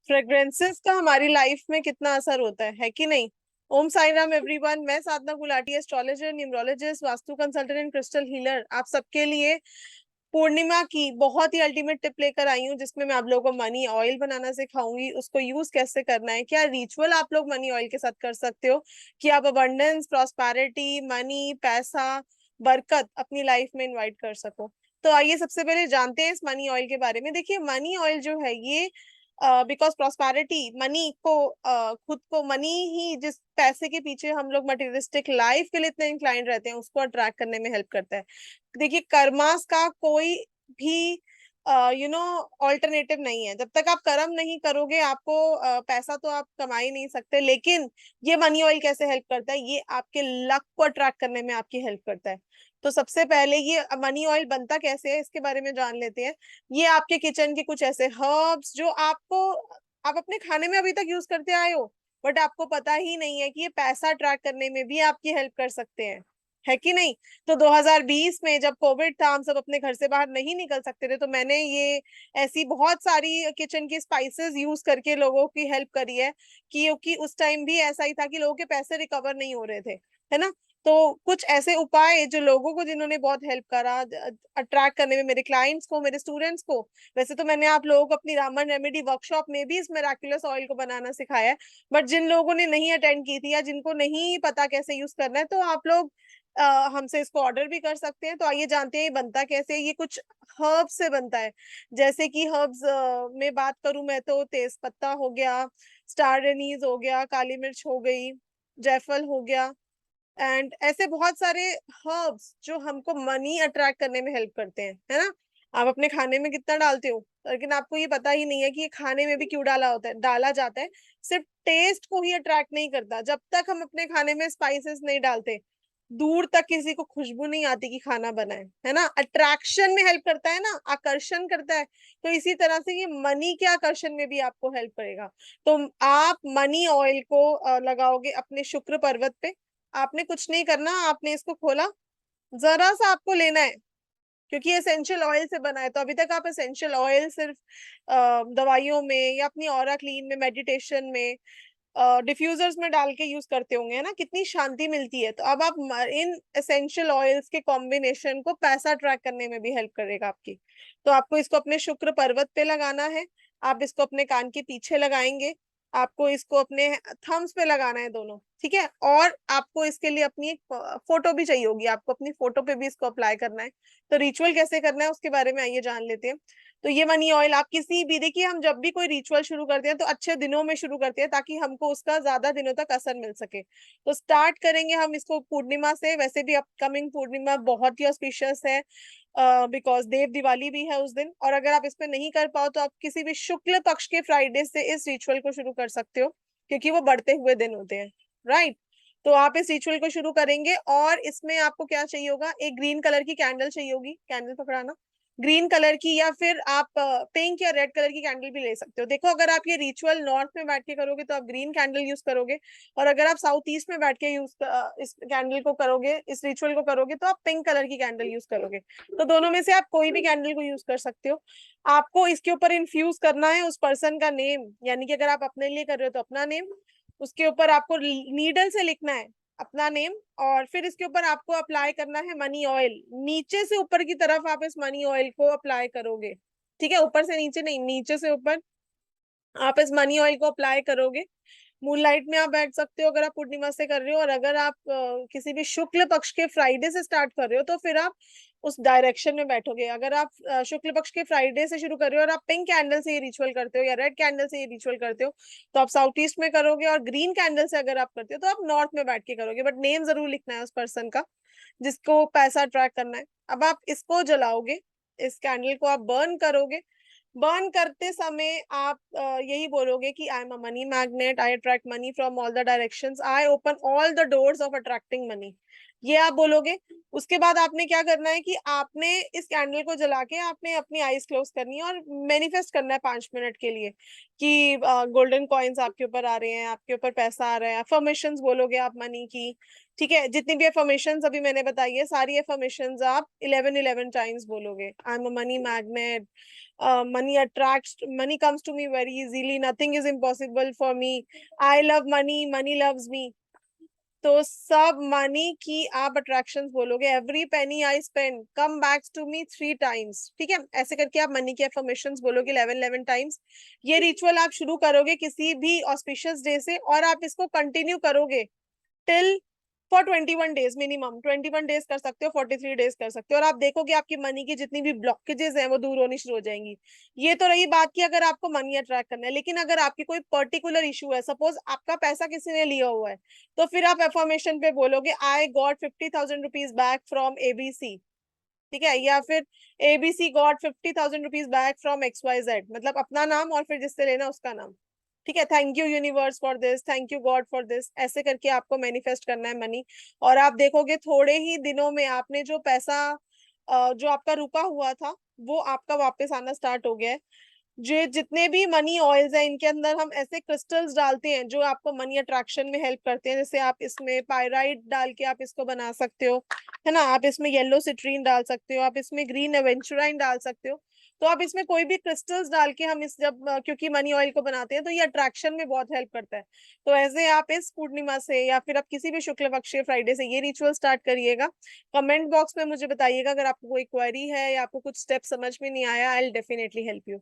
Fragrances का हमारी life में कितना असर होता है कि नहीं। ओम साई राम एवरीवन, मैं Sadhana Gulati, astrologer, numerologist, vastu consultant and crystal healer, आप सबके लिए पूर्णिमा की बहुत ही अल्टीमेट टिप लेकर आई हूँ, जिसमें मैं आप लोगों को मनी ऑयल बनाना सिखाऊंगी। उसको यूज कैसे करना है, क्या रिचुअल आप लोग मनी ऑयल के साथ कर सकते हो कि आप अबंडेंस, प्रॉस्पेरिटी, मनी, पैसा, बरकत अपनी लाइफ में इनवाइट कर सको। तो आइए सबसे पहले जानते हैं इस मनी ऑयल के बारे में। देखिए, मनी ऑयल जो है ये बिकॉज प्रॉस्पेरिटी, मनी को खुद को, मनी ही जिस पैसे के पीछे हम लोग मटेरियलिस्टिक लाइफ के लिए इतने इंक्लाइंड रहते हैं, उसको अट्रैक्ट करने में हेल्प करता है। देखिए, कर्मास का कोई भी ऑल्टरनेटिव नहीं है। जब तक आप कर्म नहीं करोगे, आपको पैसा तो आप कमा ही नहीं सकते। लेकिन ये मनी ऑयल कैसे हेल्प करता है, ये आपके लक को अट्रैक्ट करने में आपकी हेल्प करता है। तो सबसे पहले ये मनी ऑयल बनता कैसे है, इसके बारे में जान लेते हैं। ये आपके किचन के कुछ ऐसे हर्ब्स जो आप अपने खाने में अभी तक यूज करते आए हो, बट आपको पता ही नहीं है कि ये पैसा अट्रैक्ट करने में भी आपकी हेल्प कर सकते हैं, है कि नहीं। तो 2020 में जब कोविड था, हम सब अपने घर से बाहर नहीं निकल सकते थे, तो मैंने ये ऐसी बहुत सारी किचन की स्पाइसेस यूज करके लोगों की हेल्प करी है। क्योंकि उस टाइम भी ऐसा ही था कि लोगों के पैसे रिकवर नहीं हो रहे थे, है ना। तो कुछ ऐसे उपाय जो लोगों को, जिन्होंने बहुत हेल्प करा अट्रैक्ट करने में, मेरे क्लाइंट्स को, मेरे स्टूडेंट्स को। वैसे तो मैंने आप लोगों को अपनी रामन रेमेडी वर्कशॉप में भी इस मेराकुलस ऑयल को बनाना सिखाया है, बट जिन लोगों ने नहीं अटेंड की थी या जिनको नहीं पता कैसे यूज करना है, तो आप लोग हमसे इसको ऑर्डर भी कर सकते हैं। तो आइए जानते हैं ये बनता कैसे है। ये कुछ हर्ब्स से बनता है। जैसे कि हर्ब्स में बात करूं मैं, तो तेज पत्ता हो गया, स्टार एनीज हो गया, काली मिर्च हो गई, जायफल हो गया, एंड ऐसे बहुत सारे हर्ब्स जो हमको मनी अट्रैक्ट करने में हेल्प करते हैं, है ना। आप अपने खाने में कितना डालते हो, लेकिन आपको ये पता ही नहीं है कि ये खाने में भी क्यों डाला जाता है। सिर्फ टेस्ट को ही अट्रैक्ट नहीं करता, जब तक हम अपने खाने में स्पाइसेस नहीं डालते, दूर तक किसी को खुशबू नहीं आती कि खाना बना है ना। अट्रैक्शन में हेल्प करता है ना, आकर्षण करता है। तो इसी तरह से ये मनी के आकर्षण में भी आपको हेल्प करेगा। तो आप मनी ऑयल को लगाओगे अपने शुक्र पर्वत पे। आपने कुछ नहीं करना, आपने इसको खोला, जरा सा आपको लेना है, क्योंकि एसेंशियल ऑयल से बना है। तो अभी तक आप एसेंशियल ऑयल सिर्फ दवाइयों में या अपनी ऑरा क्लीन में, मेडिटेशन में, डिफ्यूजर्स में डाल के यूज करते होंगे, है ना, कितनी शांति मिलती है। तो अब आप इन एसेंशियल ऑयल्स के कॉम्बिनेशन को पैसा ट्रैक करने में भी हेल्प करेगा आपकी। तो आपको इसको अपने शुक्र पर्वत पे लगाना है। आप इसको अपने कान के पीछे लगाएंगे, आपको इसको अपने थम्स पे लगाना है दोनों, ठीक है। और आपको इसके लिए अपनी एक फोटो भी चाहिए होगी, आपको अपनी फोटो पे भी इसको अप्लाई करना है। तो रिचुअल कैसे करना है उसके बारे में आइए जान लेते हैं। तो ये मनी ऑयल आप किसी भी, देखिए, हम जब भी कोई रिचुअल शुरू करते हैं तो अच्छे दिनों में शुरू करते हैं, ताकि हमको उसका ज्यादा दिनों तक असर मिल सके। तो स्टार्ट करेंगे हम इसको पूर्णिमा से। वैसे भी अपकमिंग पूर्णिमा बहुत ही ऑस्पिशियस है, बिकॉज देव दिवाली भी है उस दिन। और अगर आप इस पे नहीं कर पाओ, तो आप किसी भी शुक्ल पक्ष के फ्राइडे से इस रिचुअल को शुरू कर सकते हो, क्योंकि वो बढ़ते हुए दिन होते हैं, राइट। तो आप इस रिचुअल को शुरू करेंगे, और इसमें आपको क्या चाहिए होगा, एक ग्रीन कलर की कैंडल चाहिए होगी। कैंडल पकड़ाना, ग्रीन कलर की, या फिर आप पिंक या रेड कलर की कैंडल भी ले सकते हो। देखो, अगर आप ये रिचुअल नॉर्थ में बैठ के करोगे तो आप ग्रीन कैंडल यूज करोगे, और अगर आप साउथ ईस्ट में बैठ के इस कैंडल को करोगे, इस रिचुअल को करोगे, तो आप पिंक कलर की कैंडल यूज करोगे। तो दोनों में से आप कोई भी कैंडल को यूज कर सकते हो। आपको इसके ऊपर इन्फ्यूज करना है उस पर्सन का नेम, यानी कि अगर आप अपने लिए कर रहे हो तो अपना नेम, उसके ऊपर आपको नीडल से लिखना है अपना नेम, और फिर इसके ऊपर आपको अप्लाई करना है मनी ऑयल। नीचे से ऊपर की तरफ आप इस मनी ऑयल को अप्लाई करोगे, ठीक है। ऊपर से नीचे नहीं, नीचे से ऊपर आप इस मनी ऑयल को अप्लाई करोगे। मूनलाइट में आप बैठ सकते हो अगर आप पूर्णिमा से कर रहे हो, और अगर आप किसी भी शुक्ल पक्ष के फ्राइडे से स्टार्ट कर रहे हो, तो फिर आप उस डायरेक्शन में बैठोगे। अगर आप शुक्ल पक्ष के फ्राइडे से शुरू कर रहे हो और आप पिंक कैंडल से ये रिचुअल करते हो या रेड कैंडल से ये रिचुअल करते हो, तो आप साउथ ईस्ट में करोगे। और ग्रीन कैंडल से अगर आप करते हो तो आप नॉर्थ में बैठ के करोगे, बट नेम जरूर लिखना है उस पर्सन का जिसको पैसा ट्रैक करना है। अब आप इसको जलाओगे, इस कैंडल को आप बर्न करोगे। बर्न करते समय आप यही बोलोगे कि I am a money magnet, I attract money from all the directions, I open all the doors of attracting money. ये आप बोलोगे। उसके बाद आपने क्या करना है कि आपने इस कैंडल को जला के आपने अपनी आईज क्लोज करनी है और मैनिफेस्ट करना है 5 मिनट के लिए कि गोल्डन कॉइन्स आपके ऊपर आ रहे हैं, आपके ऊपर पैसा आ रहा है। अफर्मेशंस बोलोगे आप मनी की, ठीक है। जितनी भी अफर्मेशंस अभी मैंने बताई है, सारी अफर्मेशंस आप 11 टाइम्स बोलोगे। I am a money magnet, money attracts, money comes to me very easily, nothing is impossible for me, I love money, money loves me। तो सब मनी की आप अट्रैक्शंस बोलोगे। Every penny I spend come backs to me 3 times, ठीक है। ऐसे करके आप मनी की अफर्मेशंस बोलोगे 11 टाइम्स। ये रिचुअल आप शुरू करोगे किसी भी ऑस्पिशियस डे से, और आप इसको कंटिन्यू करोगे till for 21 days, minimum 21 days कर सकते हो, 43 डेज कर सकते हो, और आप देखोगे आपकी मनी की जितनी भी ब्लॉकेजेस हैं वो दूर होनी शुरू हो जाएंगी। ये तो रही बात कि अगर आपको मनी अट्रैक्ट करना है। लेकिन अगर आपकी कोई पर्टिकुलर इशू है, सपोज आपका पैसा किसी ने लिया हुआ है, तो फिर आप एफर्मेशन पे बोलोगे I got 50,000 rupees back from ABC, ठीक है। या फिर ABC got 50,000 rupees back from XYZ, मतलब अपना नाम और फिर जिससे लेना उसका नाम, ठीक है। Thank you universe for this, thank you God for this. ऐसे करके आपको मैनिफेस्ट करना है मनी। और आप देखोगे थोड़े ही दिनों में आपने जो पैसा जो आपका रुका हुआ था वो आपका वापस आना स्टार्ट हो गया है। जो जितने भी मनी ऑयल्स हैं इनके अंदर हम ऐसे क्रिस्टल्स डालते हैं जो आपको मनी अट्रैक्शन में हेल्प करते हैं। जैसे आप इसमें पायराइट डाल के आप इसको बना सकते हो, है ना। आप इसमें येलो सिट्रीन डाल सकते हो, आप इसमें ग्रीन एवेंचुराइन डाल सकते हो। तो आप इसमें कोई भी क्रिस्टल्स डाल के हम इस जब क्योंकि मनी ऑयल को बनाते हैं तो ये अट्रैक्शन में बहुत हेल्प करता है। तो ऐसे आप इस पूर्णिमा से या फिर आप किसी भी शुक्ल पक्ष के फ्राइडे से ये रिचुअल स्टार्ट करिएगा। कमेंट बॉक्स में मुझे बताइएगा अगर आपको कोई क्वेरी है या आपको कुछ स्टेप समझ में नहीं आया, I will definitely help you.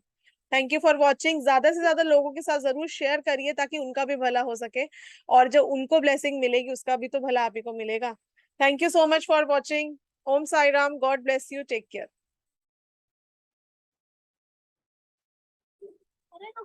Thank you for watching. ज्यादा से ज्यादा लोगों के साथ जरूर शेयर करिए ताकि उनका भी भला हो सके, और जो उनको ब्लेसिंग मिलेगी उसका भी तो भला आप ही को मिलेगा। Thank you so much for watching. Om Sai Ram, God bless you, take care. अरे तो